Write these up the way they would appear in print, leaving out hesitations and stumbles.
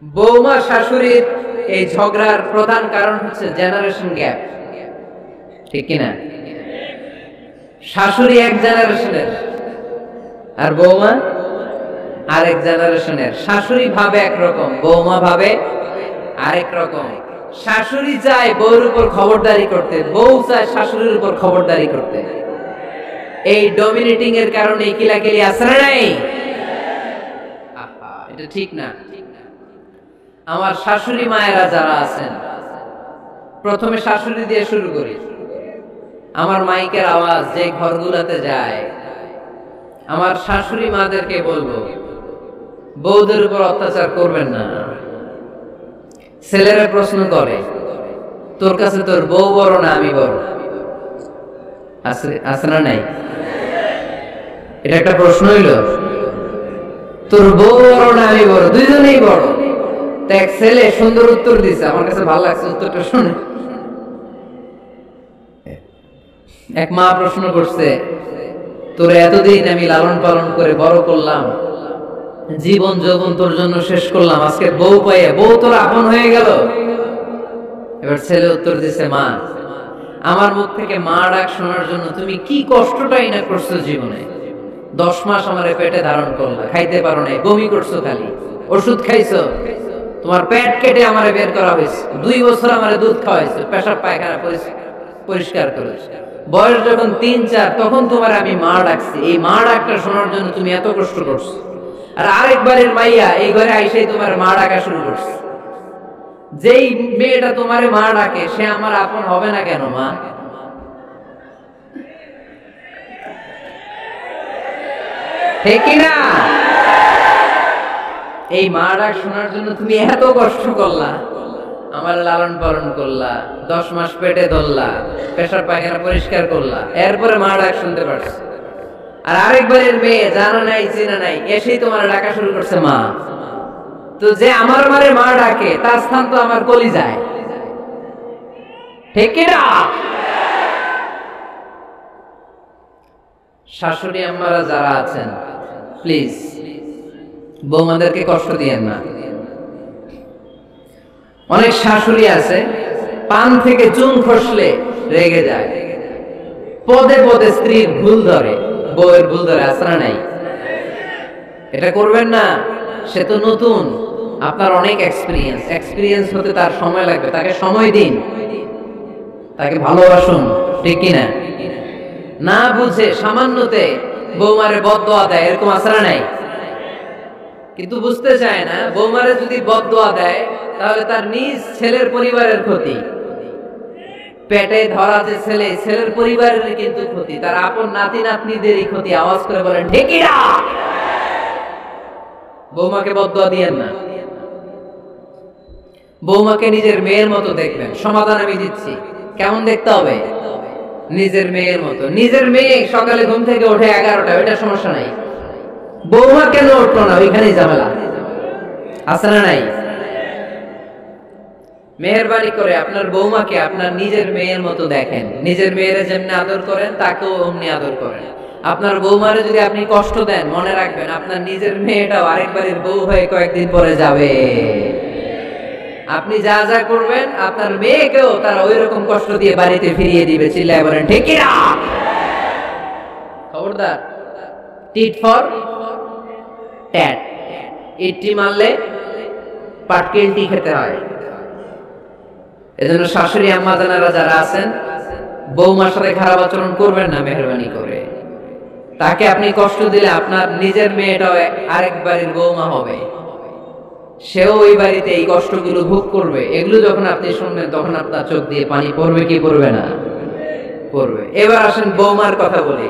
বৌমা শাশুড়ির এই ঝগড়ার প্রধান কারণ হচ্ছে জেনারেশন গ্যাপ, ঠিক কিনা? শাশুড়ি এক জেনারেশনের আর বৌমা আরেক জেনারেশনের। শাশুড়ি ভাবে একরকম, বৌমা ভাবে আরেক রকম। শাশুড়ি চায় বউর উপর খবরদারি করতে, বউ চায় শাশুড়ির উপর খবরদারি করতে। এই ডমিনেটিং এর কারণে কিলাকিলি আছে না নাই? এটা ঠিক না। আমার শাশুড়ি মায়েরা যারা আছেন, প্রথমে শাশুড়ি দিয়ে শুরু করি। আমার মাইকের আওয়াজ যে ঘরগুলোতে যায়, আমার শাশুড়ি মাদেরকে বলবো, বউদের উপর অত্যাচার করবেন না। ছেলেরা প্রশ্ন করে, তোর কাছে তোর বউ বড় না আমি বড়? আছে না নাই? এটা একটা প্রশ্ন হইল। তোর বউ বড় না আমি বড়? দুইজনেই বড়। এক ছেলে সুন্দর উত্তর দিছে, আমার কাছে ভালো লাগছে উত্তরটা শুনে। এক মা প্রশ্ন করছে, তোর এতদিন আমি লালন পালন করে বড় করলাম, জীবন যৌবন তোর জন্য শেষ করলাম, আজকে বউ পাইয়ে বউ তোর আপন হয়ে গেল। এবার ছেলে উত্তর দিছে, মা আমার মুখ থেকে মা ডাক শোনার জন্য তুমি কি কষ্টটাই না করছো জীবনে। 10 মাস আমার পেটে ধারণ করলা, খাইতে পারো নাই, বমি করছো, খালি ওষুধ খাইছো, তোমার পেট কেটে আমারে বের করা হয়েছে, 2 বছর আমারে দুধ খাওয়াইছো, পেশাব পায়খানা পরিষ্কার করেছো। বয়স যখন 3-4 তখন তোমার আমি মা ডাকছি। এই মা ডাকটা শোনার জন্য তুমি এত কষ্ট করছো। আর আরেকবারের মাইয়া এই ঘরে আইসেই তোমার মা ডাকা শুরু করছে। যেই মেয়েটা তোমারে মা ডাকে সে আমার আপন হবে না কেন মা? ঠিক কিনা? এই মা ডাক শোনার জন্য তুমি এত কষ্ট করলা, আমার লালন পালন করলা, 10 মাস পেটে ধরলা, পেশাব পায়খানা পরিষ্কার করলা, এরপরে মা ডাক শুনতে পারছো। আর আরেকবারের মেয়ে জানা নাই চেনা নাই এসেই তোমার ডাকা শুরু করছে মা। তো যে আমার মারে মা ডাকে তার স্থান তো আমার কলিজায়, ঠিক কিনা? শাশুড়ি আম্মারা যারা আছেন, প্লিজ বৌমাদেরকে কষ্ট দিয়েন না। অনেক শাশুড়ি আছে পান থেকে চুন খসলে রেগে যায়, পদে পদে স্ত্রীর ভুল ধরে, বউয়ের ভুল ধরে, আসরা নাই? এটা করবেন না। সে তো নতুন, আপনার অনেক এক্সপিরিয়েন্স হতে তার সময় লাগবে। তাকে সময় দিন, তাকে ভালোবাসুন, ঠিক কিনা? না বুঝে সামান্যতে বৌমারে বদদোয়া দেয়, এরকম আসরা নাই? কিন্তু বুঝতে চায় না, বৌমারে যদি বদদোয়া দেয় তাহলে তার নিজ ছেলের পরিবারের ক্ষতি। পেটে ধরা যে ছেলে, ছেলের পরিবারের কিন্তু ক্ষতি, তার আপন নাতি নাতনিদেরই ক্ষতি। আওয়াজ করে বলেন ঠিক কিনা? বৌমাকে বদদোয়া দিয়েন না। বৌমাকে নিজের মেয়ের মতো দেখবেন। সমাধান আমি দিচ্ছি। কেমন দেখতে হবে? নিজের মেয়ের মতো। নিজের মেয়ে সকালে ঘুম থেকে ওঠে 11টা, ওইটা সমস্যা নাই। বৌমা কেন উঠলো না, ওইখানেই ঝামেলা। আছে না নাই? মেহেরবানি করে আপনার বৌমাকে আপনার নিজের মেয়ের মতো দেখেন। নিজের মেয়েরে যেমনি আদর করেন তাকেও অমনি আদর করেন। আপনার বৌমারে যদি আপনি কষ্ট দেন, মনে রাখবেন আপনার নিজের মেয়েটাও আরেকবারের বউ হয়ে কয়েকদিন পরে যাবে। আপনি যা যা করবেন আপনার মেয়েকেও তারা ওই রকম কষ্ট দিয়ে বাড়িতে ফিরিয়ে দিবে। চিল্লায় বলেন ঠিক কিনা? খবরদার, টিট ফর ট্যাট। ইটটি মারলে পাটকেলটি খেতে হয়। এজন্য শাশুড়ি আম্মা জানারা যারা আছেন, বৌমার সাথে খারাপ আচরণ করবেন না মেহেরবানি করে। তাকে আপনি কষ্ট দিলে আপনার নিজের মেয়েটাও আরেক বাড়ির বৌমা হবে, সেও ওই বাড়িতে এই কষ্টগুলো ভোগ করবে। এগুলো যখন আপনি শুনবেন তখন আপনার চোখ দিয়ে পানি পড়বে কি পড়বে না? পড়বে। এবার আসেন বৌমার কথা বলি।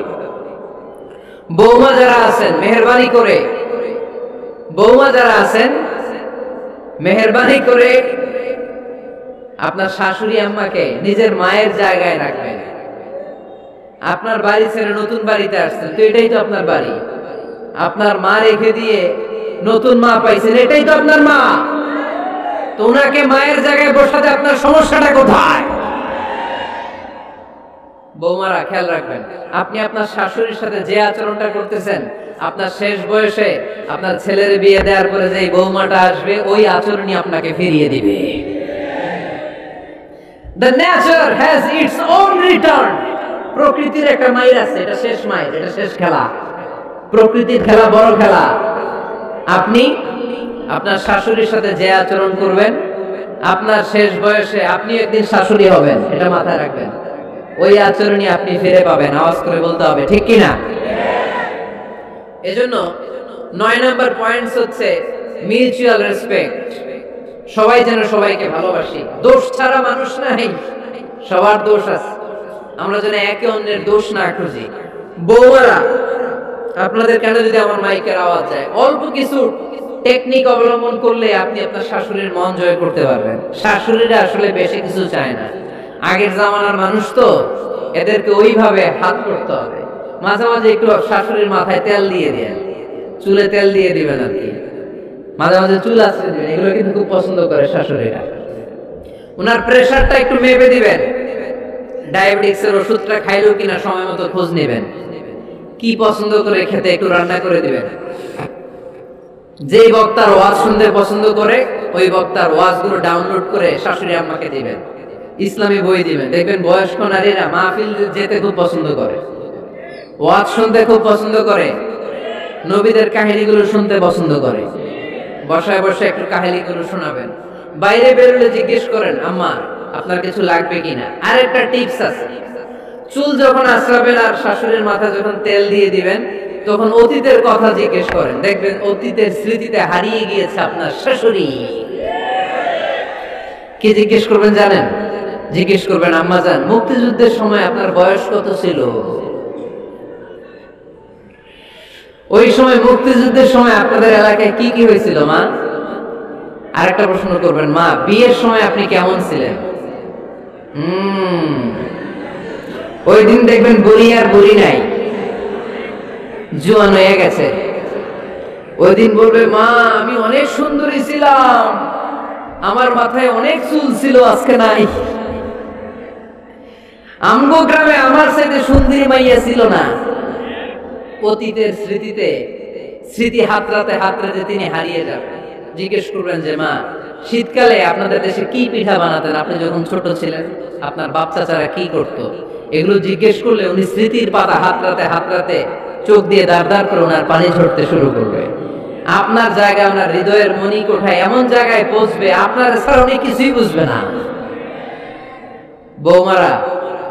বৌমা যারা আছেন মেহেরবানি করে, বৌমা যারা আছেন মেহেরবানি করে আপনার শাশুড়ি আম্মাকে নিজের মায়ের জায়গায় রাখবেন। আপনার বাড়ি ছেড়ে নতুন বাড়িতে আসছেন, তো এটাই তো আপনার বাড়ি। আপনার মা রেখে দিয়ে নতুন মা পাইছেন, এটাই তো আপনার মা। তো ওনাকে মায়ের জায়গায় বসাতে আপনার সমস্যাটা কোথায়? বৌমারা খেয়াল রাখবেন, আপনি আপনার শাশুড়ির সাথে যে আচরণটা করতেছেন, আপনার শেষ বয়সে আপনার ছেলের বিয়ে দেওয়ার পরে যে বৌমাটা আসবে, ওই আচরণই আপনাকে ফিরিয়ে দিবে। The nature has its own return. প্রকৃতির একটা মাইর আছে, এটা শেষ মাইর, এটা শেষ খেলা। প্রকৃতির খেলা বড় খেলা। আপনি আপনার শাশুড়ির সাথে যে আচরণ করবেন, আপনার শেষ বয়সে আপনি একদিন শাশুড়ি হবেন, এটা মাথায় রাখবেন। ওই আচরণই আপনি ফিরে পাবেন। আওয়াজ করে বলতে হবে, ঠিক কিনা? এজন্য 9 নাম্বার পয়েন্টস হচ্ছে মিউচুয়াল রেসপেক্ট। সবাই যেন সবাইকে ভালোবাসি। দোষ ছাড়া মানুষ নাই, সবার দোষ আছে। আমরা যেন একে অন্যের দোষ না খুঁজি। বৌমারা, আপনাদের কেন যদি আমার মাইকের আওয়াজ যায়, অল্প কিছু টেকনিক অবলম্বন করলে আপনি আপনার শাশুড়ির মন জয় করতে পারবেন। শাশুড়িরা আসলে বেশি কিছু চায় না। আগের জামানার মানুষ তো, এদেরকে ওইভাবে হাত করতে হবে। মাঝে মাঝে একটু শাশুড়ির মাথায় তেল দিয়ে দেন, চুলে তেল দিয়ে দিবেন আর কি, মাঝে মাঝে চুল আছড়ে দিবেন। এগুলো কিন্তু খুব পছন্দ করে শাশুড়িরা। ওনার প্রেশারটা একটু মেপে দিবেন। ডায়াবেটিক্সের ওষুধটা খাইলেও কিনা সময় মতো খোঁজ নেবেন। কি পছন্দ করে খেতে একটু রান্না করে দিবেন। যেই বক্তার ওয়াজ শুনতে পছন্দ করে, ওই বক্তার ওয়াজগুলো ডাউনলোড করে শাশুড়ি আম্মাকে দিবেন। ইসলামী বই দিবেন। দেখবেন বয়স্ক নারীরা মাহফিল যেতে খুব পছন্দ করে, ওয়াজ শুনতে খুব পছন্দ করে, নবীদের কাহিনীগুলো শুনতে পছন্দ করে। বসায় বসে একটু কাহিনীগুলো শোনাবেন। বাইরে বেরোলে জিজ্ঞেস করেন, আম্মা আপনার কিছু লাগবে কিনা। আরেকটা টিপস আছে, চুল যখন আঁচড়াবেন আর শাশুড়ির মাথা যখন তেল দিয়ে দিবেন, তখন অতীতের কথা জিজ্ঞেস করেন। দেখবেন অতীতের স্মৃতিতে হারিয়ে গিয়েছে আপনার শাশুড়ি। কি জিজ্ঞেস করবেন জানেন? জিজ্ঞেস করবেন, আম্মা জান, মুক্তিযুদ্ধের সময় আপনার বয়স কত ছিল? ওই সময় মুক্তিযুদ্ধের সময় আপনাদের এলাকায় কি কি হয়েছিল মা? আরেকটা প্রশ্ন করবেন, মা বিয়ের সময় আপনি কেমন ছিলেন? ওই দিন দেখবেন বুড়ি আর বুড়ি নাই, জোয়ান হয়ে গেছে। ওই দিন বলবে, মা আমি অনেক সুন্দরী ছিলাম, আমার মাথায় অনেক চুল ছিল, আজকে নাই। আমগো গ্রামে আমার সাথে সুন্দরী মাইয়া ছিল না। অতীতের স্মৃতিতে, স্মৃতি হাতড়াতে হাতড়াতে তিনি হারিয়ে যাবেন। জিজ্ঞেস করবেন যে, মা শীতকালে আপনাদের দেশে কি পিঠা বানাতেন আপনি যখন ছোট ছিলেন? আপনার বাপ চাচারা কি করতো? এগুলো জিজ্ঞেস করলে উনি স্মৃতির পাতা হাতড়াতে হাতড়াতে চোখ দিয়ে দাঁড় দাঁড় করে ওনার পানি ঝরতে শুরু করবে। আপনার জায়গায়, ওনার হৃদয়ের মনি কোঠায় এমন জায়গায় পৌঁছবে, আপনার ছাড়া উনি কিছুই বুঝবে না। বৌমারা,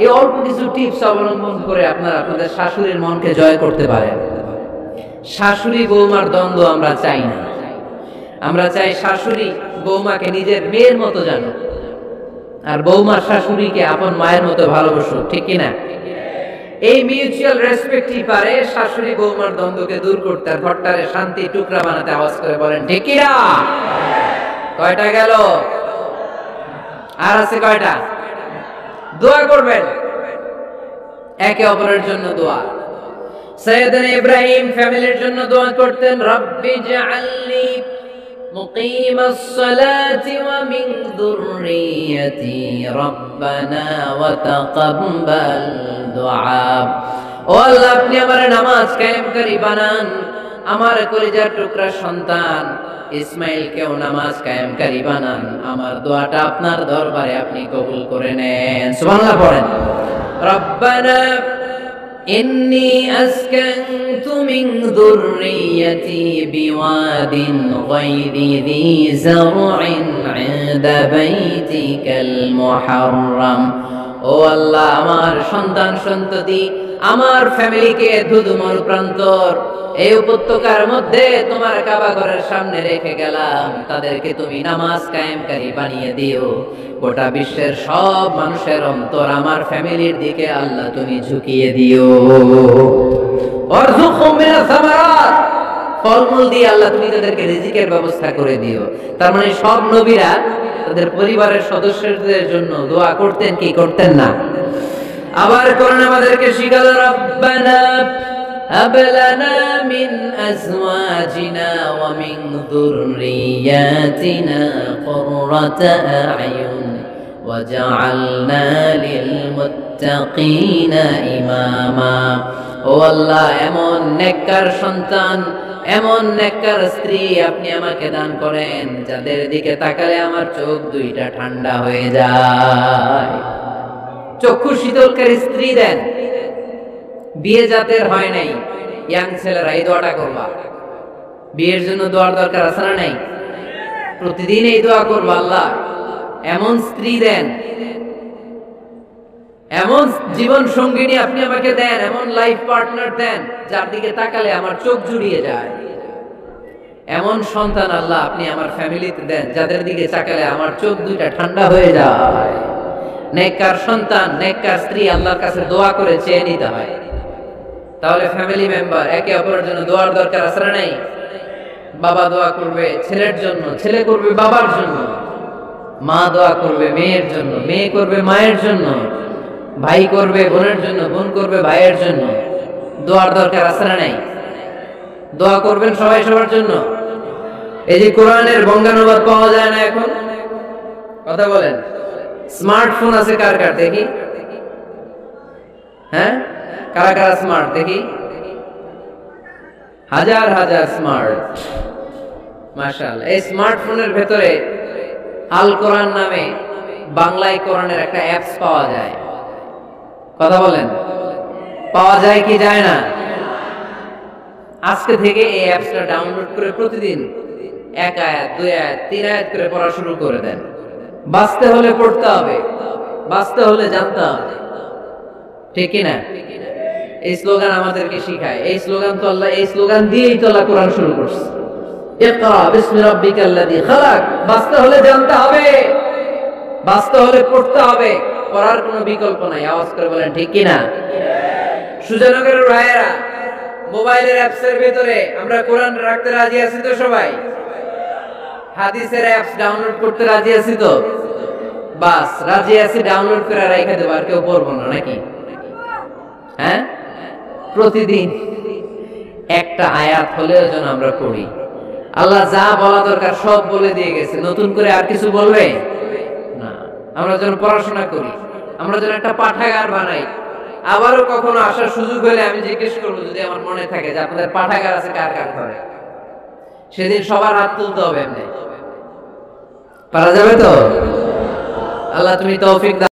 এই অল্প কিছু টিপস অবলম্বন করে আপনারা আপনাদের শাশুড়ির মনকে জয় করতে পারেন। শাশুড়ি বৌমার দ্বন্দ্ব আমরা চাই না। আমরা চাই শাশুড়ি বৌমাকে নিজের মেয়ের মতো জানো, আর বৌমা শাশুড়িকে আপন মায়ের মতো ভালোবাসো, ঠিক কিনা? এই মিউচুয়াল রেসপেক্টই পারে শাশুড়ি বৌমার দ্বন্দ্বকে দূর করতে, আর ঘরটারে শান্তি টুকরা বানাতে। আওয়াজ করে বলেন, ঠিক কিনা? কয়টা গেল? আর আছে কয়টা? দোয়া করবেন একে অপরের জন্য। দোয়া, সাইয়েদনা ইব্রাহিম ফ্যামিলির জন্য দোয়া করতেন, রব্বি জাআলনি মুকিমাস সালাতি ওয়া মিন যুররিয়্যাতি রব্বানা ওয়া তাকাব্বাল দুআ। ও আল্লাহ, আপনি আমার নামাজ কায়েমকারী বানান। আমার কলিজার টুকরা সন্তান ইসমাইলকেও নামাজ কায়েমকারী বানান। আমার দোয়াটা আপনার দরবারে আপনি কবুল করে নেন। সুবহানাল্লাহ পড়েন। রব্বানা ইন্নী আসকানতু মিন যুররিয়্যাতি বিওয়াদিন গায়রি যী যার'ইন ইনদা বাইতিকাল মুহাররাম। ও আল্লাহ, আমার সন্তান সন্ততি, আমার ফ্যামিলিকে ধুধুমর প্রান্তর এই উপত্যকার মধ্যে তোমার কাবা ঘরের সামনে রেখে গেলাম, তাদেরকে তুমি নামাজ কায়েমকারী বানিয়ে দিও। গোটা বিশ্বের সব মানুষের অন্তর আমার ফ্যামিলির দিকে আল্লাহ তুমি ঝুঁকিয়ে দিও। ওয়ারযুকহুম মিনাস সামারাত, ফলমূল দিয়ে আল্লাহ তুমি তাদেরকে রিজিকের ব্যবস্থা করে দিও। তার মানে সব নবীরা তাদের পরিবারের সদস্যদের জন্য দোয়া করতেন কি করতেন না? আবার কোরআন আমাদেরকে শিখালো, রব্বানা হাব লানা মিন আজওয়াজিনা ওয়া মিন যুররিয়াতিনা কুররাতা আ'য়ুন ওয়াজআলনা লিল মুত্তাকিনা ইমামা। ও আল্লাহ, এমন নেককার সন্তান, এমন নেককার স্ত্রী আপনি আমাকে দান করেন যাদের দিকে তাকালে আমার চোখ দুইটা ঠান্ডা হয়ে যায়। চক্ষু শীতলকারী স্ত্রী দেন। বিয়ে যাদের হয় নাই, ইয়াং ছেলেরা এই দোয়াটা করবা। বিয়ের জন্য দোয়ার দরকার আছে না নাই? প্রতিদিন এই দোয়া করবা, আল্লাহ এমন স্ত্রী দেন, এমন জীবন সঙ্গিনী আপনি আমাকে দেন, এমন লাইফ পার্টনার দেন যার দিকে তাকালে আমার চোখ জুড়িয়ে যায়। এমন সন্তান আল্লাহ আপনি আমার ফ্যামিলিতে দেন যাদের দিকে তাকালে আমার চোখ দুইটা ঠান্ডা হয়ে যায়। নেককার সন্তান, নেককার স্ত্রী আল্লাহর কাছে দোয়া করে চেয়ে নিতে হয়। তাহলে ফ্যামিলি মেম্বার একে অপরের জন্য দোয়ার দরকার আছে না নাই? বাবা দোয়া করবে ছেলের জন্য, ছেলে করবে বাবার জন্য, মা দোয়া করবে মেয়ের জন্য, মেয়ে করবে মায়ের জন্য, ভাই করবে বোনের জন্য, বোন করবে ভাইয়ের জন্য। দোয়ার দরকার আছে না নাই? দোয়া করবেন সবাই সবার জন্য। এই যে কোরআনের বঙ্গানুবাদ পাওয়া যায় না এখন, কথা বলেন। স্মার্টফোন আছে কার কার দেখি? হ্যাঁ, কারা কারা স্মার্ট দেখি? হাজার হাজার স্মার্ট, মাশাআল্লাহ। এই স্মার্টফোনের ভেতরে আল কোরআন নামে বাংলায় কোরআনের একটা অ্যাপস পাওয়া যায়। কথা বলেন, পাওয়া যায় কি যায় না? আজকে থেকে এই অ্যাপসটা ডাউনলোড করে প্রতিদিন 1 আয়াত 2 আয়াত 3 আয়াত করে পড়া শুরু করে দেন। বাঁচতে হলে পড়তে হবে, বাঁচতে হলে জানতে হবে, ঠিক কি না? এই স্লোগান আমাদেরকে শিখায়। এই স্লোগান তো আল্লাহ, এই স্লোগান দিয়েই তো আল্লাহ কোরআন শুরু করছে। ইকরা বিসমি রাব্বিকাল্লাযী খালাক। বাঁচতে হলে জানতে হবে, বাঁচতে হলে পড়তে হবে, পড়ার কোনো বিকল্প নাই। আওয়াজ করে বলেন ঠিক কি না? সুজানগরের ভাইয়েরা, মোবাইলের অ্যাপসের ভিতরে আমরা কোরআন রাখতে রাজি আছি তো সবাই? হাদিসের অ্যাপস ডাউনলোড করতে রাজি আছি তো? বাস রাজি আছি, ডাউনলোড করে রেখে দেব, আর কেউ পড়বো না নাকি? হ্যাঁ, প্রতিদিন একটা আয়াত হলেও যেন আমরা পড়ি। আল্লাহ যা বলা দরকার সব বলে দিয়ে গেছে, নতুন করে আর কিছু বলবে না। আমরা যেন পড়াশোনা করি, আমরা যেন একটা পাঠাগার বানাই। আবারও কখনো আসার সুযোগ হলে আমি জিজ্ঞেস করবো, যদি আমার মনে থাকে যে আপনাদের পাঠাগার আছে কার কার ঘরে, সেদিন সবার হাত তুলতে হবে। এমনি পারা যাবে তো? আল্লাহ তুমি তৌফিক দাও।